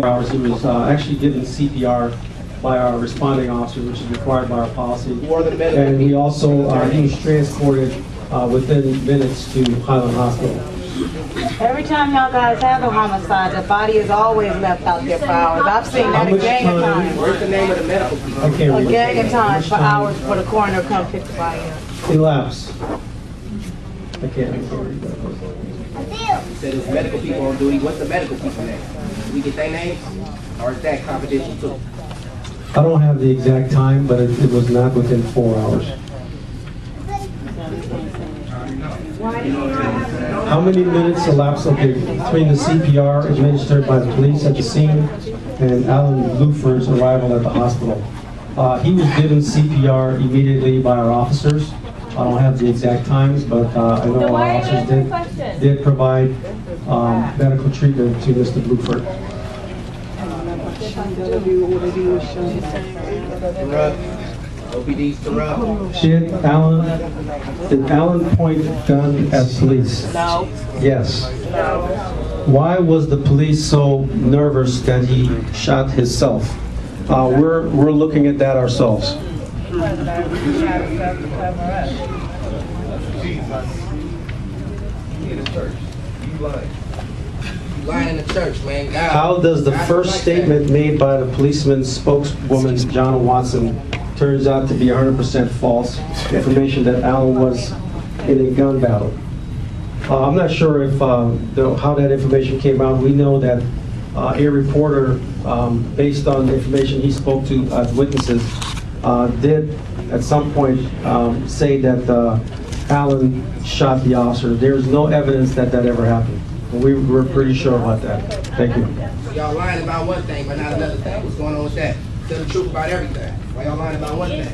hours. He was actually given CPR by our responding officer, which is required by our policy. And he also he was transported within minutes to Highland Hospital. Every time y'all guys have a homicide, the body is always left out there for hours. I've seen that a gang of times. Where's the name of the medical people? I can't read A gang of times for hours before the coroner come pick the body up. Elapse. I can't read that. You said there's medical people on duty. What's the medical people name? Do we get their names? Or is that confidential too? I don't have the exact time, but it was not within 4 hours. How many minutes elapsed between the CPR administered by the police at the scene and Alan Blueford's arrival at the hospital? He was given CPR immediately by our officers. I don't have the exact times, but I know our officers did provide medical treatment to Mr. Blueford. OPD's corrupt. Did Alan point gun at police? No. Yes. No. Why was the police so nervous that he shot himself? We're looking at that ourselves. Lying in the church, man. God. How does the first statement made by the policeman's spokeswoman, John Watson, turns out to be 100% false information that Alan was in a gun battle? I'm not sure if how that information came out. We know that a reporter, based on the information he spoke to witnesses, did at some point say that Alan shot the officer. There's no evidence that that ever happened. We're pretty sure about that. Thank you. So y'all lying about one thing, but not another thing. What's going on with that? Tell the truth about everything. Why y'all lying about one thing?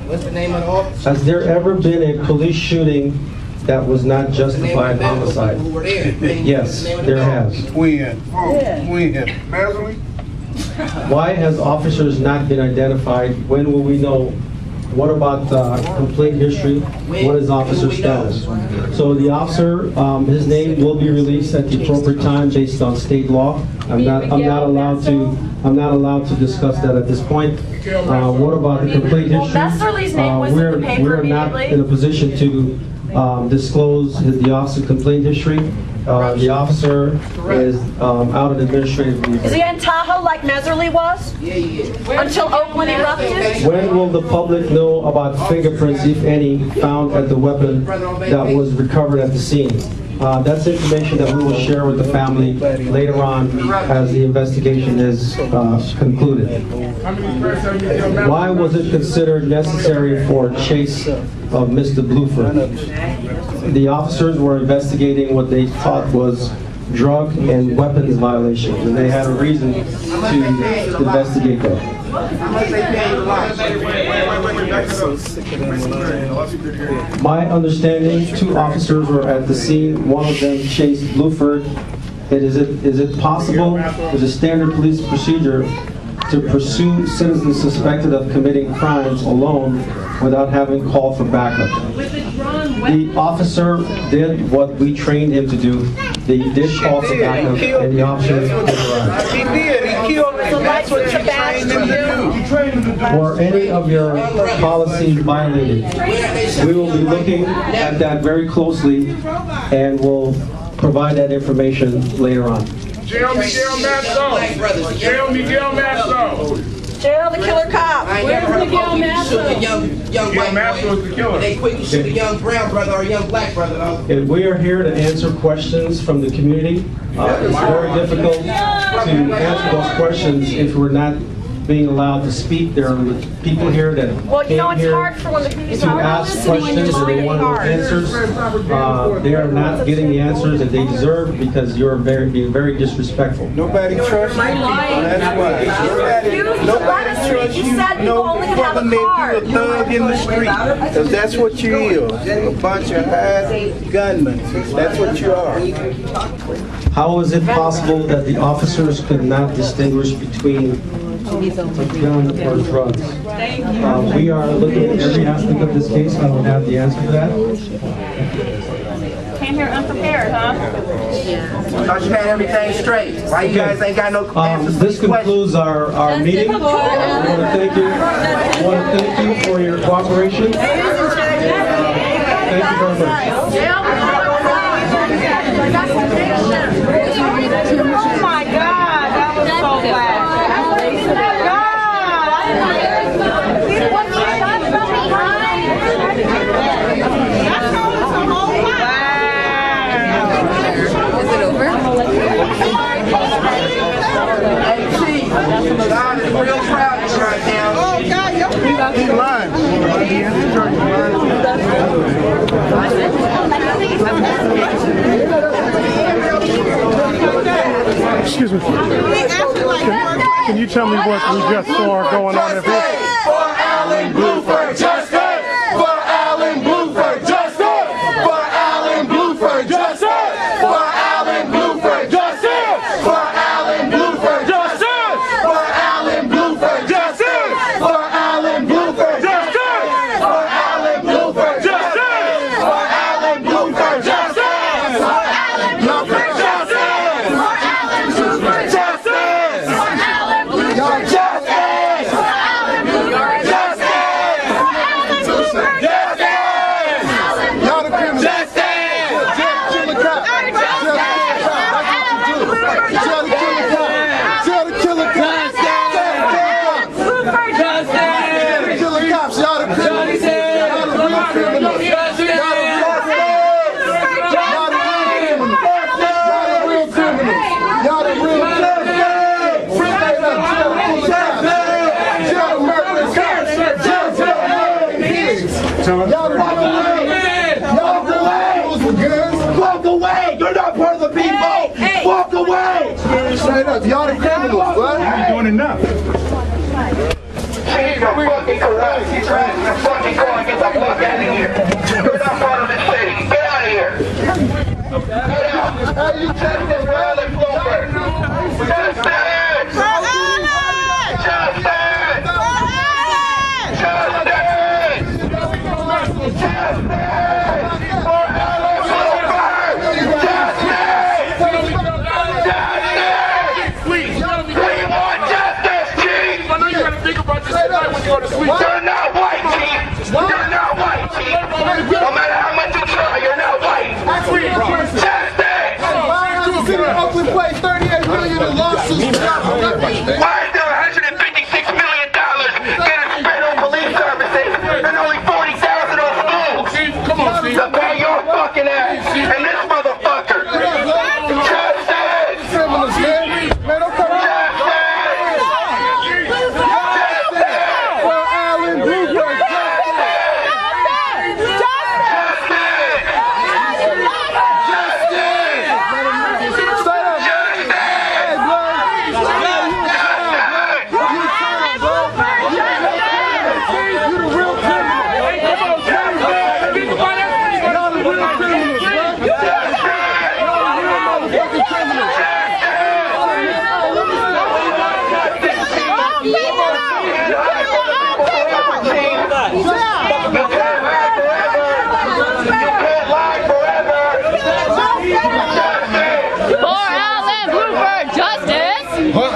What's the name of the officer? Has there ever been a police shooting that was not justified homicide? Who were there? Yes, there has. Twin. Masley? Why has officers not been identified? When will we know? What about complaint history? What is officer status? So the officer, his name will be released at the appropriate time based on state law. I'm not allowed to discuss that at this point. What about the complaint history? Nestorly's name was in the paper we're not in a position to disclose the officer's complaint history. The officer is out of administrative leave. Is he in Tahoe like Nestorly was? Yeah, yeah. Until Oakland erupted? When will the public know about fingerprints, if any, found at the weapon that was recovered at the scene? That's information that we will share with the family later on as the investigation is concluded. Why was it considered necessary for a chase of Mr. Blueford? The officers were investigating what they thought was drug and weapons violations, and they had a reason to investigate that. My understanding, 2 officers were at the scene. One of them chased Blueford. Is it possible, as a standard police procedure, to pursue citizens suspected of committing crimes alone without having called for backup? The officer did what we trained him to do. He did call for backup, and the officer did arrive. He did. He killed him. That's what you trained him to do. Were any of your policies violated? We will be looking at that very closely, and we'll provide that information later on. Jail Miguel Masso. Jail Miguel Masso. Jail the killer cop. Where's Miguel Masso? Young white Masso is the killer. They quick to shoot a young brown brother or a young black brother. And we are here to answer questions from the community. It's very difficult to answer those questions if we're not being allowed to speak. There are people here that came here to ask questions and they want those answers. They are not getting the answers that they deserve because you're being very disrespectful. Nobody trusts you. That's why. Nobody trusts you. No brother made you a thug in the street. Because that's what you is. A bunch of hired gunmen. That's what you are. How is it possible that the officers could not distinguish between a gun or drugs? We are looking at every aspect of this case. I don't have the answer to that. came here unprepared, huh? Thought you had everything straight. Why you guys ain't got no answers to This these questions? concludes our meeting. I want to thank you. I want to thank you for your cooperation. Thank you very much. Oh my God, that was so bad. God is real proud of you right now. Oh, God, you're lying. Excuse me. Can you tell me what we just saw going on in here? For Alan Blueford, justice! For Alan Blueford, justice! For Alan Blueford, justice! For Alan Blueford, justice! For Alan Blueford, justice! For Alan Blueford, justice! For Alan Blueford, justice! For Alan Blueford, justice! For Alan Blueford, justice! For Alan Blueford, justice! For Alan Blueford, justice! For Alan Blueford, justice! For Alan Blueford, justice! Y'all the criminals. Tell the killer cops. Killer cops. Y'all the criminals. Y'all the real criminals. Y'all the real criminals. Straight up, jail the murderers. Y'all the walk away. Y'all the criminals with guns. Walk away! You're not part of the people! Walk away! Straight up, y'all the criminals, what? You're doing enough. She's a fucking corrupt. She's trying to fucking go and get the fuck out of here. You're not part of this city. Get out of here. Get out. Hey, you check this, Alan Blueford. Justice! You're not white, Chief! You're not white, Chief! No matter how much you try, you're not white! Justice! Why is the city of Oakland pay $38 million in lawsuits? Why is there $156 million getting spent on police services and only $40,000 on schools? Come on, Steve. To pay your fucking ass and this motherfucker! Justice! Criminals, man. Man, don't come out.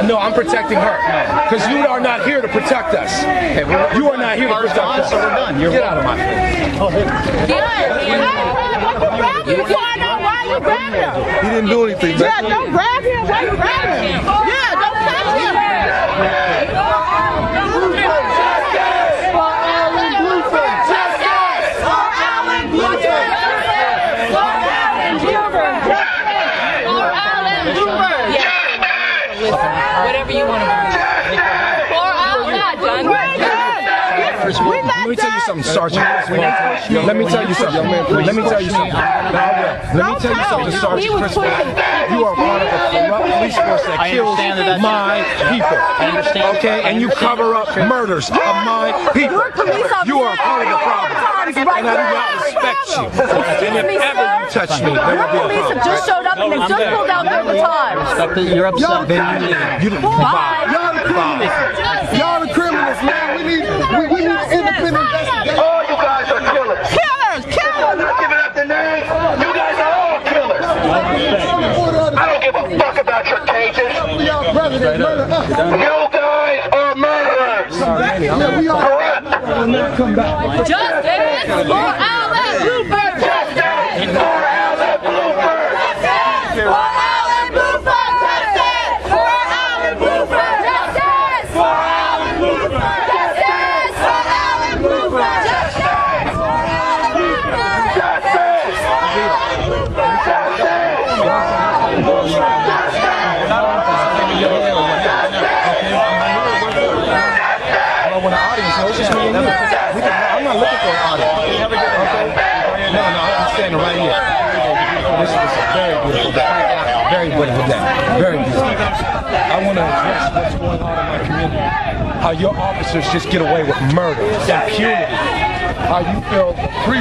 No, I'm protecting her. Because you are not here to protect us. You are not here to protect us. So we're done. Get out of my face. Why you grab him? He didn't do anything. Yeah, don't grab him. Why you grab him? Yeah, don't touch him. For Alan Blueford! Justice! For Alan Blueford! For Alan Blueford! For Alan Blueford! Whatever you want to bring. Or I'm not done. Let me tell you something, Sergeant. Let me tell you something. Let me tell you something. Let me tell you something, Sergeant Christopher. You are part of a corrupt police force that kills my people. Okay? And you cover up murders of my people. You are part of the problem. And I do not respect you. And if ever you touch me, there will be a Police have problem. just showed up and they just pulled out their batons. You're upset. Then you leave. Bye. Y'all the criminals, man. We need independent investigation. All you guys are killers! Killers! I'm not giving up the name. You guys are all You guys are murderers. Correct. Justice for Alan Blueford. Justice for Alan Blueford. Justice for Alan Blueford. Justice for Alan Blueford. Justice for Alan Blueford. Justice for Alan Blueford. Justice for Alan Blueford. Justice for Alan Blueford. When the audience knows it's me and you. I'm not looking for an audience. Okay? No, I'm standing right here. This is a very beautiful day. Very beautiful day. Very beautiful. I want to address what's going on in my community. How your officers just get away with murder, impunity. How you feel free.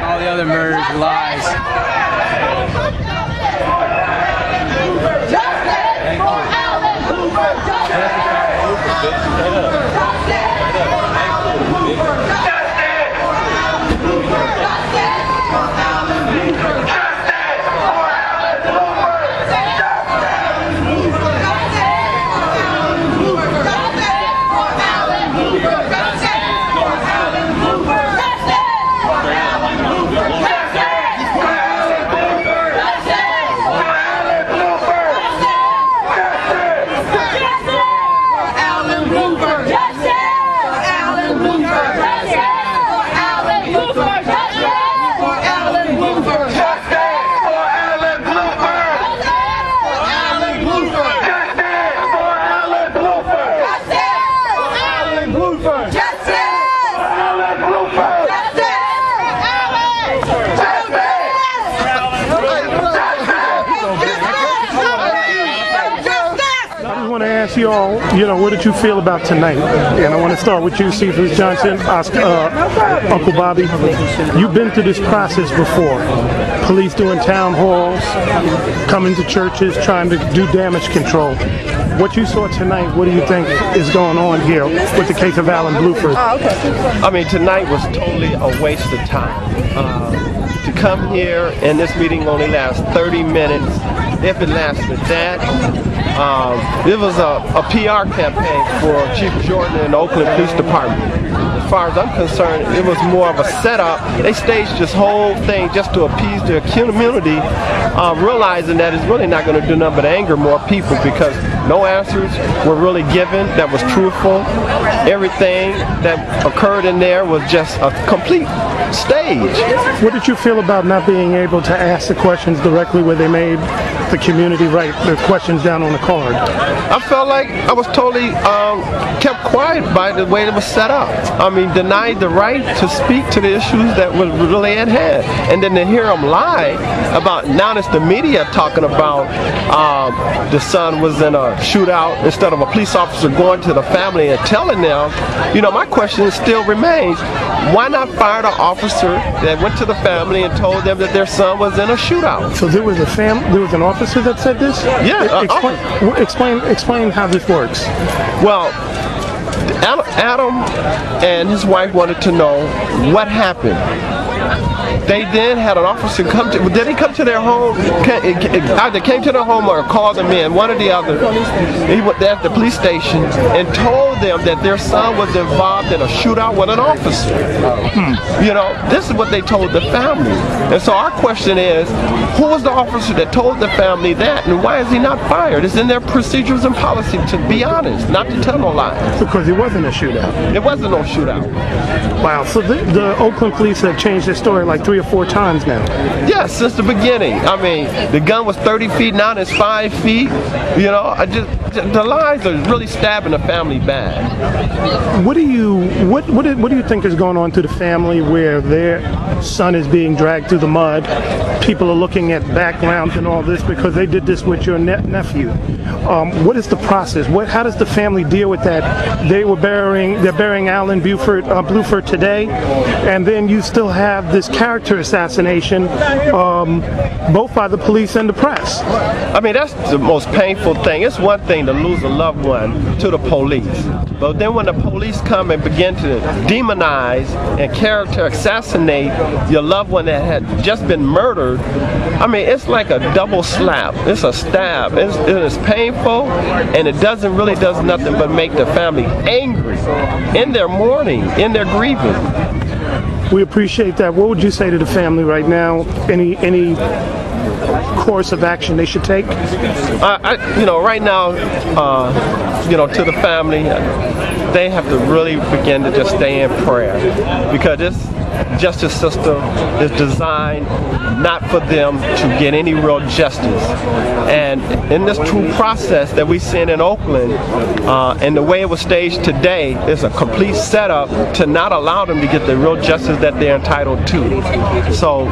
All the other murders are lies. Justice for Alan Blueford. Justice for You all, what did you feel about tonight? And I want to start with you, Cephus Johnson, Uncle Bobby. You've been through this process before. Police doing town halls, coming to churches, trying to do damage control. What you saw tonight, what do you think is going on here with the case of Alan Blueford? I mean, tonight was totally a waste of time. To come here and this meeting only lasts 30 minutes, if it lasted that. It was a PR campaign for Chief Jordan and the Oakland Police Department. As far as I'm concerned, it was more of a setup. They staged this whole thing just to appease their community, realizing that it's really not going to do nothing but anger more people because no answers were really given that was truthful. Everything that occurred in there was just a complete stage. What did you feel about not being able to ask the questions directly where they made the community write the questions down on the card? I felt like I was totally kept quiet by the way it was set up. I mean, denied the right to speak to the issues that was really at hand. And then to hear them lie about, now it's the media talking about the son was in a shootout instead of a police officer going to the family and telling them. My question still remains, why not fire the officer that went to the family and told them that their son was in a shootout? So there was an officer that said this? Yeah. Explain how this works. Well, Adam and his wife wanted to know what happened. They then had an officer come to, did he come to their home? Either came to their home or called them in, one or the other. He went there at the police station and told them that their son was involved in a shootout with an officer. This is what they told the family. And so our question is, who was the officer that told the family that, and why is he not fired? It's in their procedures and policy to be honest, not to tell no lies. Because it wasn't a shootout. It wasn't no shootout. Wow, so the Oakland police have changed their story like like 3 or 4 times now. Yeah, since the beginning. I mean, the gun was 30 feet, now it's 5 feet. You know, the lies are really stabbing the family bad. What do you think is going on to the family where their son is being dragged through the mud? People are looking at backgrounds and all this because they did this with your nephew. What is the process? How does the family deal with that? They're burying Alan Blueford today, and then you still have this character assassination, both by the police and the press. I mean, that's the most painful thing. It's one thing to lose a loved one to the police, but then when the police come and begin to demonize and character assassinate your loved one that had just been murdered, I mean, it's like a double slap. It's a stab. It's painful, and it really does nothing but make the family angry in their mourning, in their grieving. We appreciate that. What would you say to the family right now? Any course of action they should take? Right now, to the family, they have to really begin to just stay in prayer, because this justice system is designed not for them to get any real justice. And in this true process that we see in Oakland, and the way it was staged today, is a complete setup to not allow them to get the real justice that they're entitled to. So,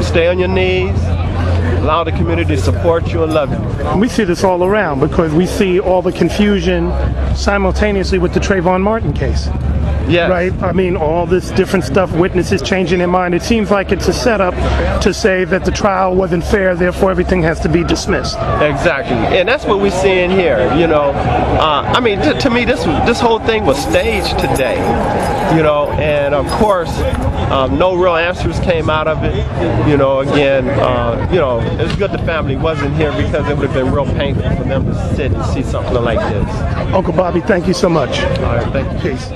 stay on your knees. Allow the community to support you and love you. We see this all around because we see all the confusion simultaneously with the Trayvon Martin case. Yes. Right? I mean, all this different stuff, witnesses changing their mind. It seems like it's a setup to say that the trial wasn't fair, therefore everything has to be dismissed. Exactly. And that's what we're seeing here, I mean, to me, this whole thing was staged today, and of course, no real answers came out of it. It's good the family wasn't here, because it would have been real painful for them to sit and see something like this. Uncle Bobby, thank you so much. All right, thank you. Peace.